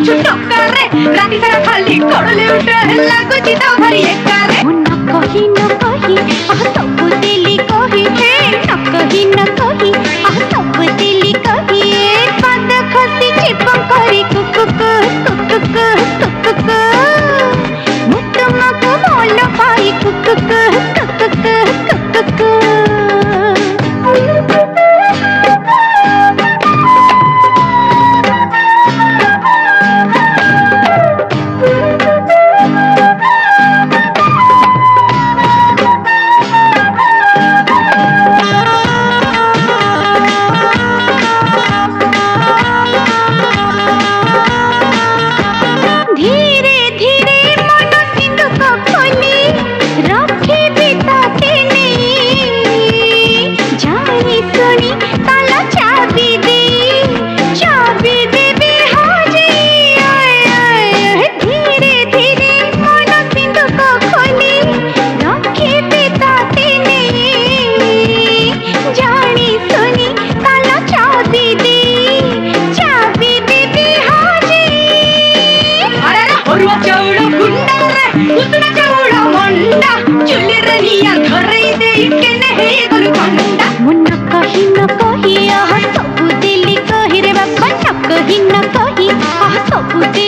राती सारा खाली कोडले उठे लागुची तो भारी एकारे न कही आह सब दिली कही हे न कही आह सब दिली कही पाद खसी चिपम करी कुकुक कुकुक कुकुक मुतमक मोल पाई कुकुक कुकुक कुकुक न कही आह सब दिली कही रे बाबा न कही आह सब दिली